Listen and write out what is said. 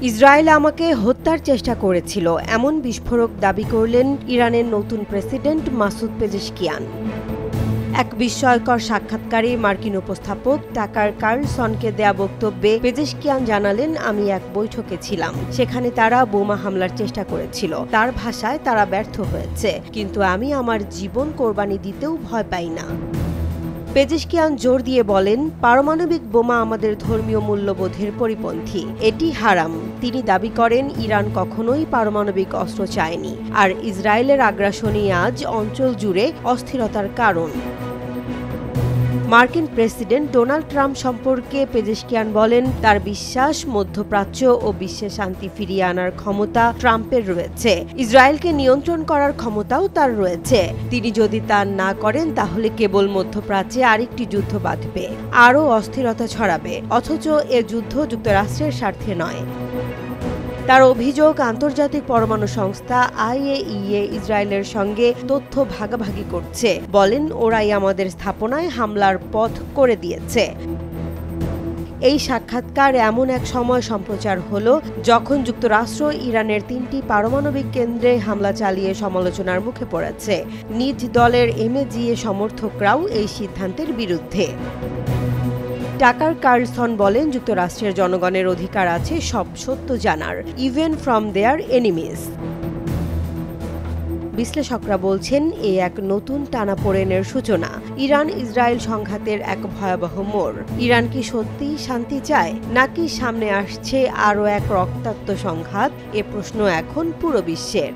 Israel আমাকে হত্যার চেষ্টা করেছিল এমন বিস্ফোরক দাবি করলেন ইরানের নতুন প্রেসিডেন্ট মাসুদ পেজেশকিয়ান। এক বিস্ময়কর সাক্ষাৎকারে মার্কিন উপস্থাপক টাকার কার্লসনকে দেয়া বক্তব্যে পেজেশকিয়ান জানালেন, আমি এক বৈঠকে ছিলাম, সেখানে তারা বোমা হামলার চেষ্টা করেছিল। তার ভাষায়, তারা ব্যর্থ হয়েছে, কিন্তু আমি আমার জীবন কোরবানি দিতেও ভয় পাই না। পেজেশকিয়ান জোর দিয়ে বলেন, পারমাণবিক বোমা আমাদের ধর্মীয় মূল্যবোধের পরিপন্থী, এটি হারাম। তিনি দাবি করেন, ইরান কখনোই পারমাণবিক অস্ত্র চায়নি, আর ইসরায়েলের আগ্রাসনই আজ অঞ্চল জুড়ে অস্থিরতার কারণ। মার্কিন প্রেসিডেন্ট ডোনাল্ড ট্রাম্প সম্পর্কে পেজেশকিয়ান বলেন, তার বিশ্বাস মধ্যপ্রাচ্য ও বিশ্বে শান্তি ফিরিয়ে আনার ক্ষমতা ট্রাম্পের রয়েছে। ইসরায়েলকে নিয়ন্ত্রণ করার ক্ষমতাও তার রয়েছে। তিনি যদি তা না করেন, তাহলে কেবল মধ্যপ্রাচ্যে আরেকটি যুদ্ধ বাঁধবে, আরও অস্থিরতা ছড়াবে, অথচ এ যুদ্ধ যুক্তরাষ্ট্রের স্বার্থে নয়। তার অভিযোগ, আন্তর্জাতিক পরমাণু সংস্থা IAEA ইসরায়েলের সঙ্গে তথ্য ভাগাভাগি করছে। বলেন, ওরাই আমাদের স্থাপনায় হামলার পথ করে দিয়েছে। এই সাক্ষাৎকার এমন এক সময় সম্প্রচার হলো যখন যুক্তরাষ্ট্র ইরানের 3টি পারমাণবিক কেন্দ্রে হামলা চালিয়ে সমালোচনার মুখে পড়েছে। নিজ দলের MAGA সমর্থকরাও এই সিদ্ধান্তের বিরুদ্ধে। টাকার কার্লসন বলেন, যুক্তরাষ্ট্রের জনগণের অধিকার আছে সব সত্য জানার, ইভেন ফ্রম দেয়ার এনিমিজ। বিশ্লেষকরা বলছেন, এ এক নতুন টানাপোড়েনের সূচনা, ইরান ইসরায়েল সংঘাতের এক ভয়াবহ মোড়। ইরান কি সত্যিই শান্তি চায়, নাকি সামনে আসছে আরও এক রক্তাক্ত সংঘাত? এ প্রশ্ন এখন পুরো বিশ্বের।